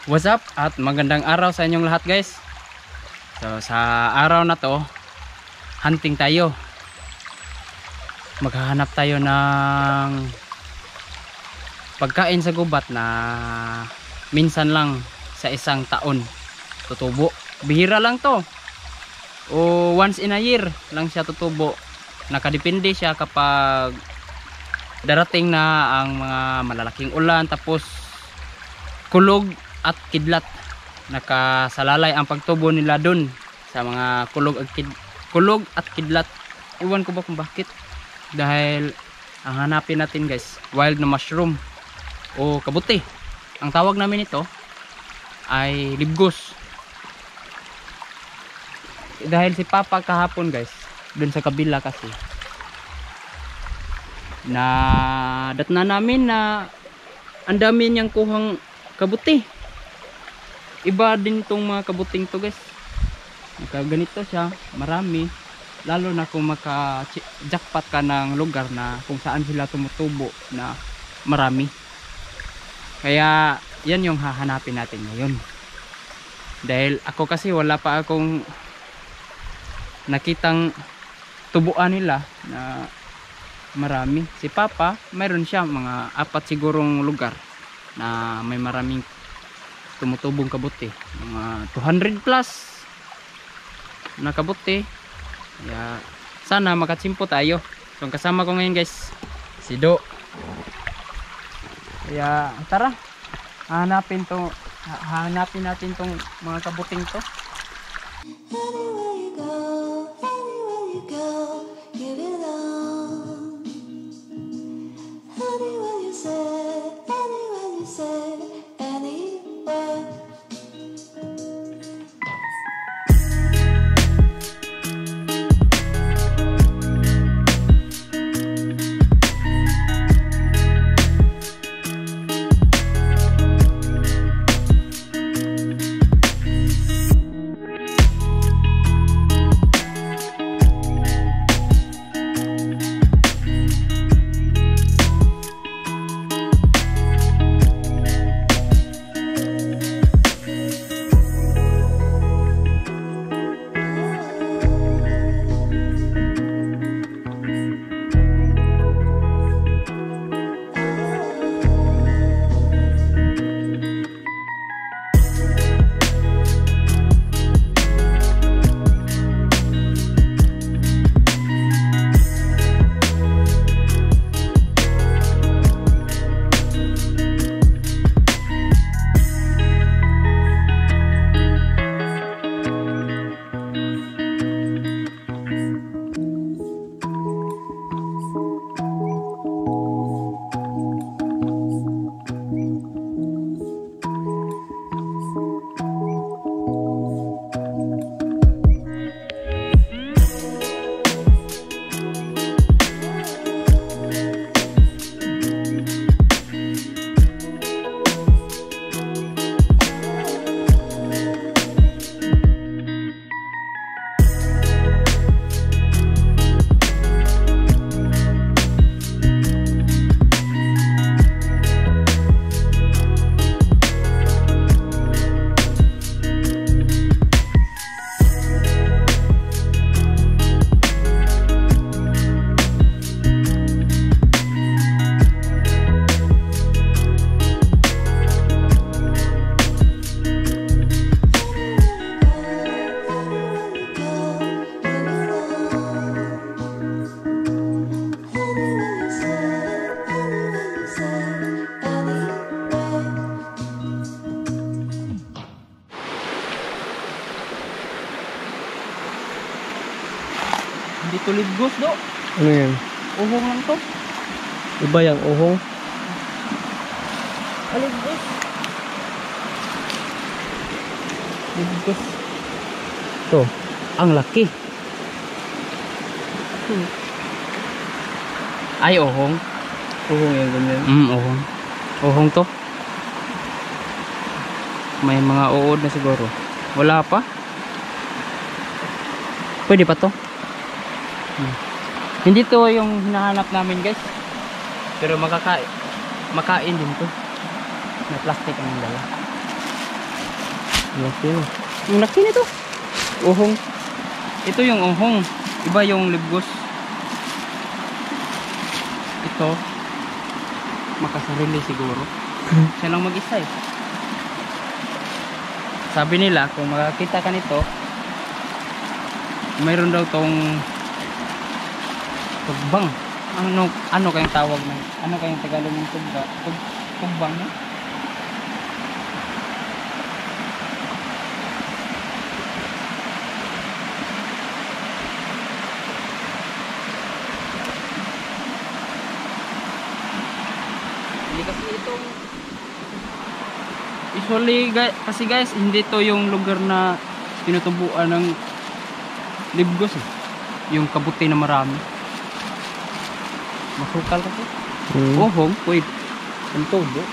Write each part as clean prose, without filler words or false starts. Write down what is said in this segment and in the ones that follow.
What's up at magandang araw sa inyong lahat guys. So sa araw na to, hunting tayo. Maghahanap tayo ng pagkain sa gubat na minsan lang sa isang taon tutubo. Bihira lang to. O once in a year lang siya tutubo. Nakadepende siya kapag darating na ang mga malalaking ulan, tapos kulog at kidlat. Nakasalalay ang pagtubo nila dun sa mga kulog at kidlat. Iwan ko ba kung bakit. Dahil ang hanapin natin guys, wild na mushroom o kabuti. Ang tawag namin ito ay libgos. Dahil si Papa kahapon guys, dun sa kabila kasi, na datna namin na ang dami niyang kuhang kabuti. Iba din tong mga kabuting to guys. Ganito siya, marami. Lalo na kung maka-jackpot ka ng lugar na kung saan sila tumutubo na marami. Kaya yan yung hahanapin natin ngayon. Dahil ako kasi wala pa akong nakitang tubuan nila na marami. Si Papa, mayroon siya mga 4 sigurong lugar na may maraming tumutubong kabuti, mga 200 plus na kabuti. Kaya sana makatsimpo tayo. So ang kasama ko ngayon guys, si Do. Kaya tara, hanapin natin tong mga kabuting to. Anywhere you go, give it all. Anywhere you say, anywhere you say, anywhere. Hindi to libgos Do. Ano yan? Uhong lang to. Iba yung uhong. Libgos. Libgos. Ito. Ang laki. Ay, uhong. Uhong yan, ganyan. Uhong. Uhong to. May mga uod na siguro. Wala pa. Pwede pa to. Hindi to yung hinahanap namin guys. Pero makain din to. May plastic ang dala. Laki na. Ang laki nito. Uhong. Ito yung uhong. Iba yung libgos. Ito. Makasarili siguro. Siya lang mag-isa eh. Sabi nila kung makakita ka nito, mayroon daw tong tugbang. Ano kayang tawag ng ano kayang Tagalog ng tugbang no? Hindi kasi itong usually kasi guys, hindi to yung lugar na tinutubuan ng libgos eh. Yung kabuti na marami. Masukal kasi. Uhong, wait. Ang tubo.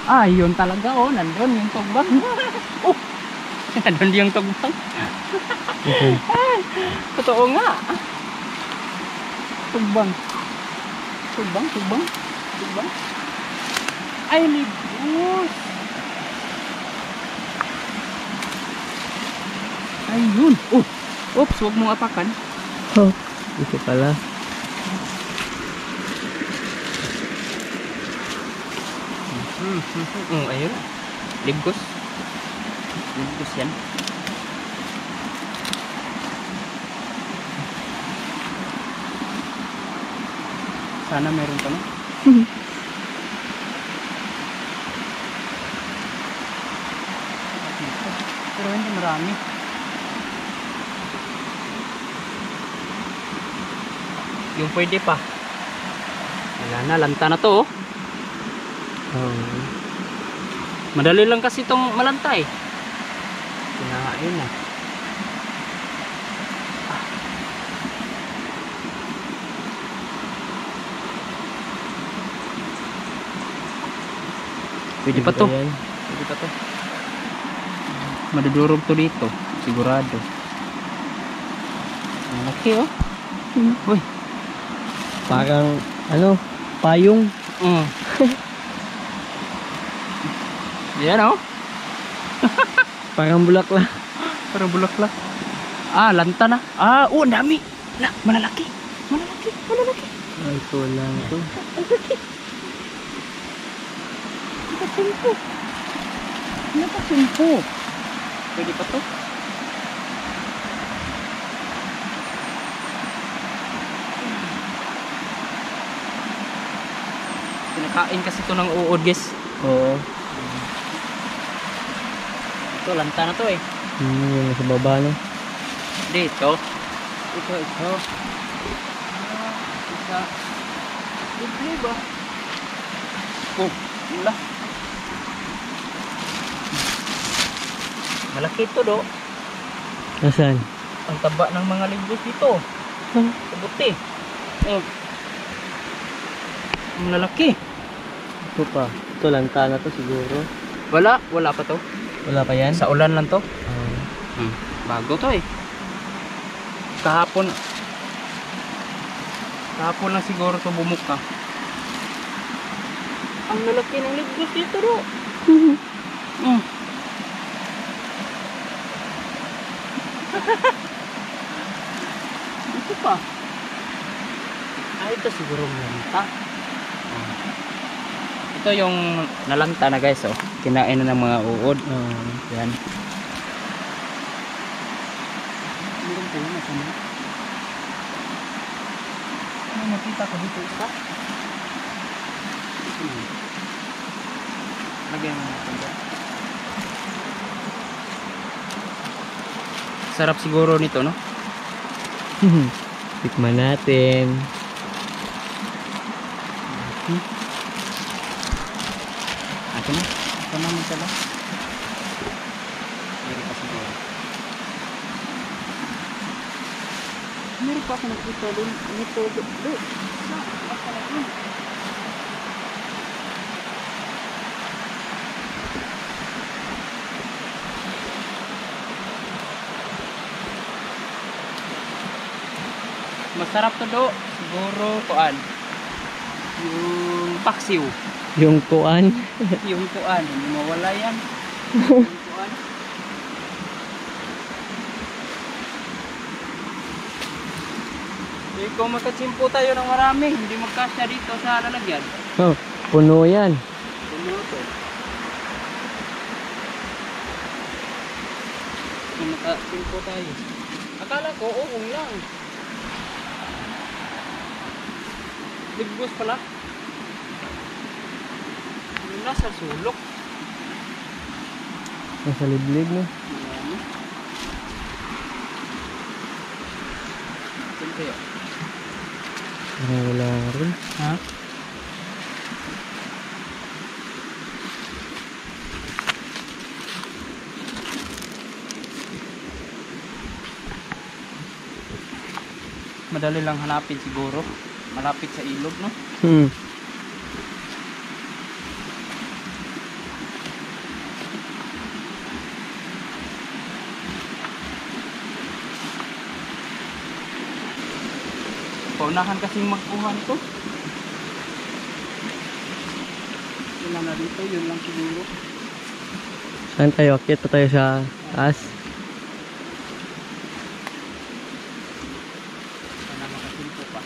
Ah, yun talaga oh. Nandun yung tugbang. Oh! Nandun yung tugbang. Okay. Totoo nga. Tugbang. Tugbang. Ay, libgos. Ayun. Oh. Oops, huwag mong apakan. Oh, ito pala. Ayun. Libgos. Libgos yan. Sana meron pa no? Pero hindi marami. Yung pwede pa. Wala na, lanta na to oh. Madali lang kasi itong malantay. Kinahain na. Pwede pa to. Yan. Pwede pa to. Madudurog to dito. Sigurado. Malaki oh. Uy. Parang, ano, payong. Yan oh. Parang bulaklak. Parang bulaklak. Ah, lanta na. Ah, oh, ang dami. Malalaki. Malalaki. Ay, kulang to. Nakasimpo. Pwede pa to. Kinakain kasi to ng uod guys. Oo. Ito, lanta na to eh. Yung nasa baba no. Dito. Ito. Isa. Simple ba? Oh, wala. Malaki ito do. Nasaan? Ang taba ng mga libgos dito. Kabuti. Oh. Ang lalaki. Ito pa. Ito lanta na to siguro. Wala pa to. Wala pa yan? Sa ulan lang to. Oo. Bago to eh. Kahapon lang siguro to bumuka. Ang lalaki ng libgos dito do. Ito pa. Ito siguro lanta. Ito yung nalanta na guys oh. Kinain na ng mga uod. Yan. Meron po yun nasa mga. Ano nakita ko dito isa? Lagyan mo natin. Sarap siguro nito no? Tikman natin. Ito na. Ito na mo sila. Meron pa siguro. Meron pa ako nakita doon. Dito. Masarap to do. Siguro kuan. Yung paksiw. Yung kuan. Yung kuan, hindi mawala yan. Yung kuan. Kung magkatsimpo tayo ng marami, hindi magkasya dito sa lalagyan. Oh, puno yan. Puno to. Kung magkatsimpo tayo. Akala ko, oo lang. Ligbos pala. Yung nasa sulok. Nasa liblib no. Marami. Saan kayo? Wala rin. Ha? Madali lang hanapin siguro. Malapit sa ilog, no? Paunahan kasing magkuha nito. Yun na dito, yun lang siguro. Saan tayo? Akyat pa tayo sa taas. Sana makasimpo pa.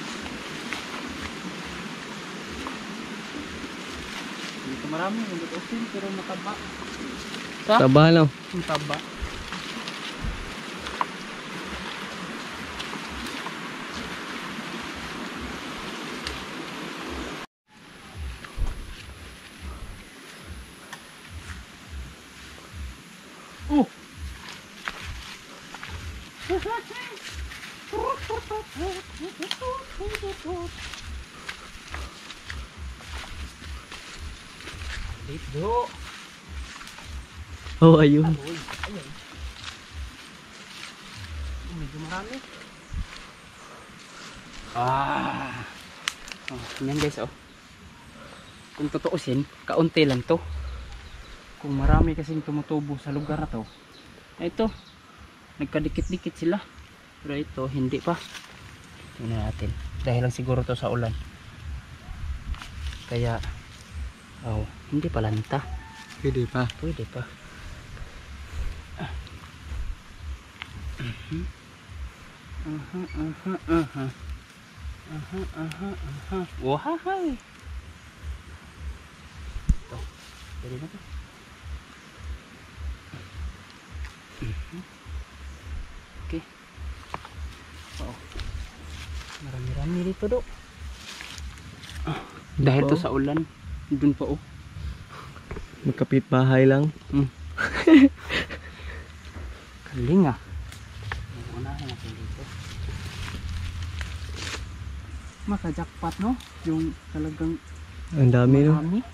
Dito marami, hindi osin, pero mataba. Sa? Taba no? Ang taba. Oh! Dito. Oh, ayun. Uy, ayun. Medyo marami. Oh, yan guys, oh. Kung tutuusin, kaunti lang to. Kung marami kasing tumutubo sa lugar na to, ito, nagkadikit-dikit sila. Pero ito, hindi pa. Tingnan natin. Dahil lang siguro to sa ulan. Kaya, oh, hindi pa lanta. Pwede pa. Pwede pa. Wahay. Ito. Pwede na to. Okay. Oh. Marami-rami dito do. Dahil to sa ulan. Dun pa oh. Magkapit bahay lang. Kaling ah. Unahin natin dito. Maka-jackpot no? Yung talagang Ang dami no. marami.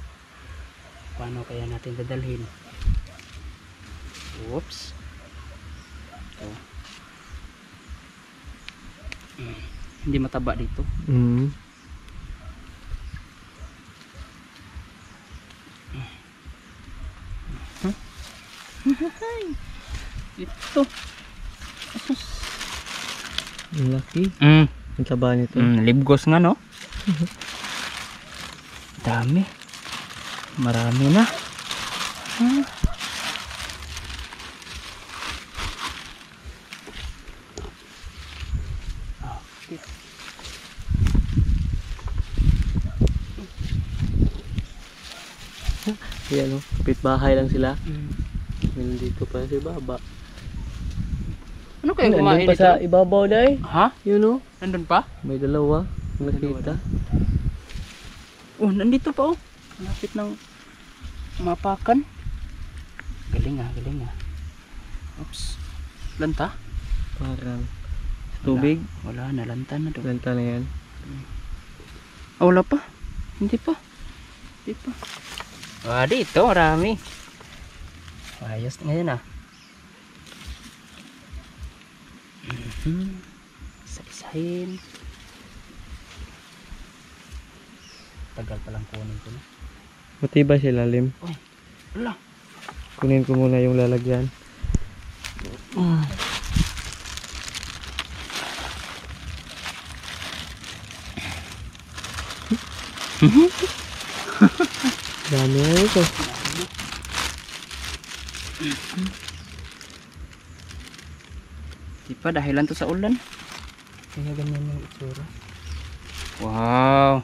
Paano kaya natin dadalhin? Oops. Ito. Hindi mataba dito. Ito. Ang laki. Ang taba nito. Libgos nga no? Dami. Marami na. Okay. Ayan no. Kapit bahay lang sila. Meron dito pa sa baba. Ano kaya Nandun kumain pa dito? sa ibabaw dahil. Ha? Yun no. Nandun pa? May dalawa. Nakita. Oh, nandito pa oh. Malapit ng mapakan. Galing ah, galing ah. Oops. Lanta? Parang tubig. Wala, nalanta na doon. Lanta na yan. Ah, wala pa. Hindi pa. Hindi pa. Ah, dito, marami. Ayos ngayon ah. Isa-isahin. Tagal palang kunin ko na. Matibay sa ilalim. Uy, wala. Kunin ko muna yung lalagyan. Dami na ito. Di pa dahilan to sa ulan. Kaya ganyan yung itsura. Wow.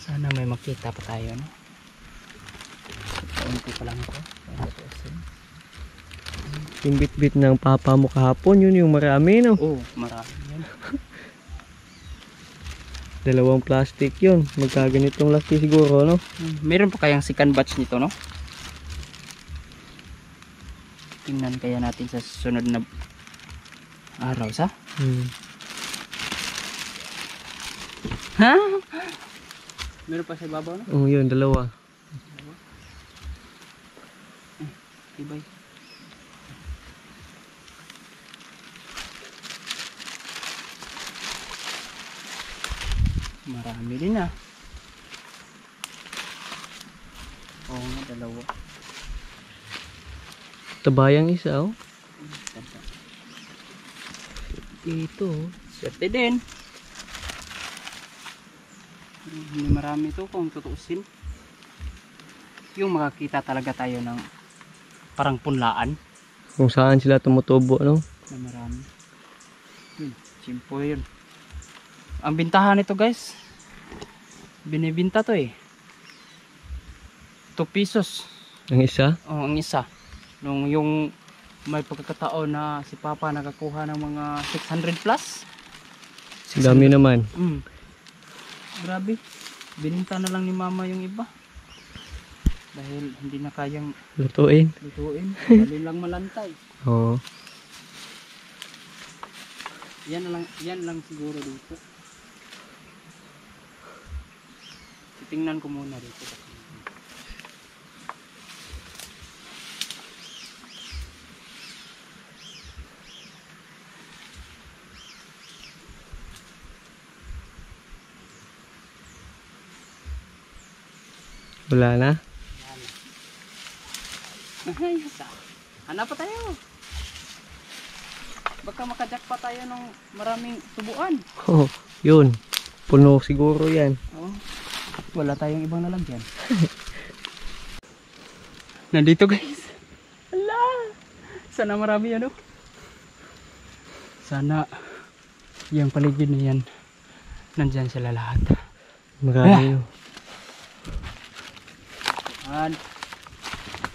Sana may makita pa tayo, no? Kaunti pa lang ito. Yung bit-bit ng papa mo kahapon, yun yung marami, no? Oh, marami yan. 2 plastic yun. Magkaganitong laki siguro, no? Meron pa kayang second batch nito, no? Tingnan kaya natin sa susunod na araw, sa? Ha? Meron pa sa ibabaw, no? Oh, yun, 2. Ibay. Marami din, ah. Oo nga, 2. Tabayang isa, oh. Ito, oh. Swerte din. Hindi marami to kung tutuusin. Yung makakita talaga tayo ng parang punlaan Kung saan sila tumutubo, no? na marami. Simple yun. Ang bintahan nito, guys, binibinta to eh. 2 pesos. Ang isa? Oh, ang isa. Nung yung may pagkakataon na si Papa nakakuha ng mga 600 plus. Dami naman. Grabe. Bininta na lang ni Mama yung iba. Dahil hindi na kayang Lutuin. lutuin. Dali lang malantay. Oo. Yan lang siguro dito. Tingnan ko muna dito. Wala na? Ay, hanap pa tayo. Baka makajak pa tayo ng maraming tubuan. Oh, yun. Puno siguro yan. Oh, wala tayong ibang lalagyan. Nandito, guys. Ala! Sana marami ano. Sana yung paligid na yan nandyan sila lahat. Marami yun. Yan.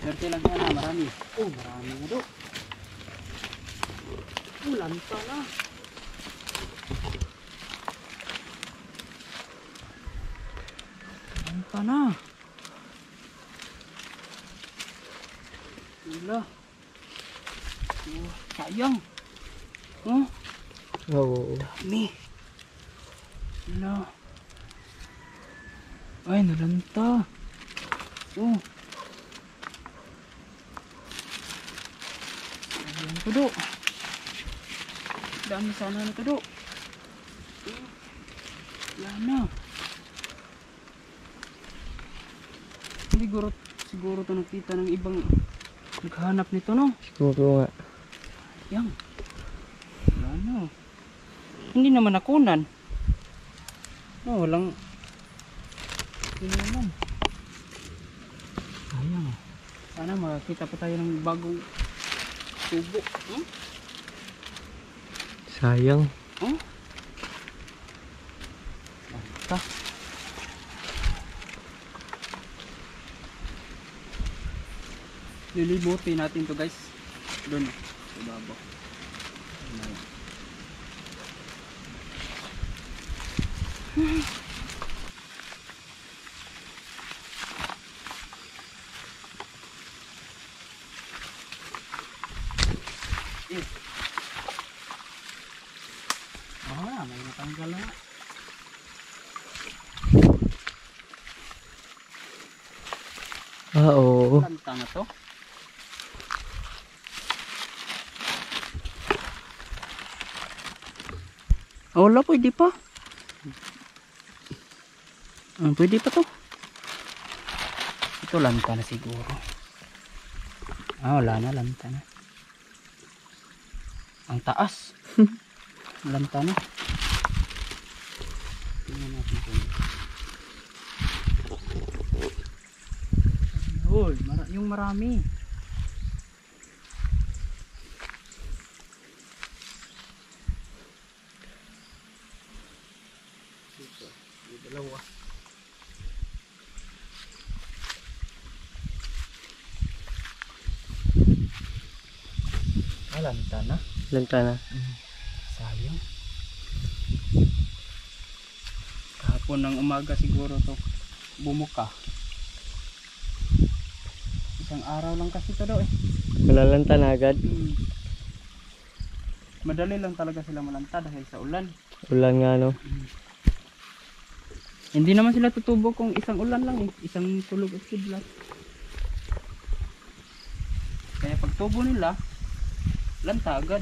Swerte lang yan, marami. Oh, marami na do. Lanta na. Lanta na. Wala. Oh, sayang. Oh, Oo. dami. Wala. Ay, nalanta. Oh. Ayan ko do. Dami sana na to do. Wala na. Siguro to nakita ng ibang naghahanap nito, no? Siguro nga. Yang. Wala na. Hindi naman nakunan. No, walang. Hindi naman. Sayang. Sana makakita pa tayo ng bagong tubo. Sayang. Basta. Lilibutin natin to, guys. Doon. Sa ibabaw. May natanggal na. Ah, oo. Lanta na to. Wala, pwede pa. Pwede pa to. Ito lanta na siguro. Wala na, lanta na. Ang taas. Lanta na. Tingnan natin kung... Uy, yung marami. Dito, may dalawa. Lanta na. Lanta na. Sayang. Kahapon ng umaga siguro to bumuka. Isang araw lang kasi to daw eh. Malalanta na agad. Madali lang talaga sila malanta dahil sa ulan. Ulan nga no. Hindi naman sila tutubo kung isang ulan lang eh. Isang tulog at sidlat. Kaya pag tubo nila, lanta agad.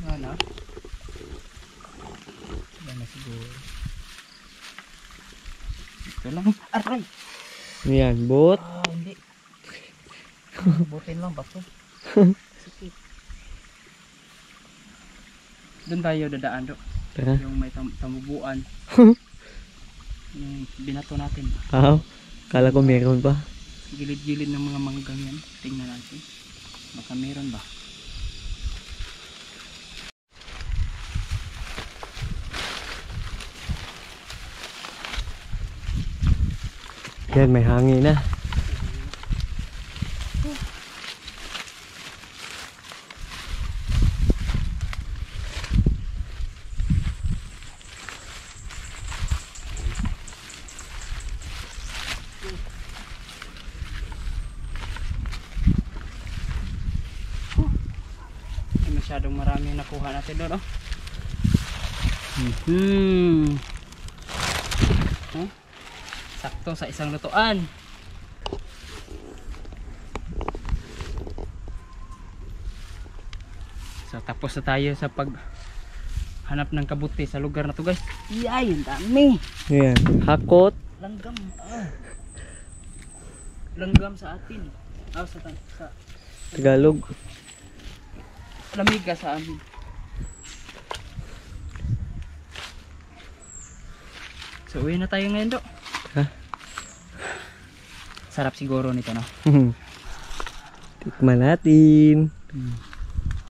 Wala na. Wala na siguro. Ito lang. Aray! Yan, bot. Ah, hindi. Butin lang bato. Sakit. Doon tayo dadaan do. Tara. Yung may tamubuan. Yung binato natin. Ah, kala ko meron pa. Gilid-gilid ng mga manggang yan. Tingnan natin. Baka meron ba? Yan, may hangin na. Masyadong marami yung nakuha natin doon, oh. Huh? Sakto sa isang lutuan. So tapos na tayo sa paghanap ng kabuti sa lugar na to, guys. Yay, ang dami. Yan, hakot. Langgam. Langgam sa atin. Sa Tagalog. lamiga sa amin. So uwi na tayo ngayon do. Ha? Sarap siguro nito, no? Tikman natin.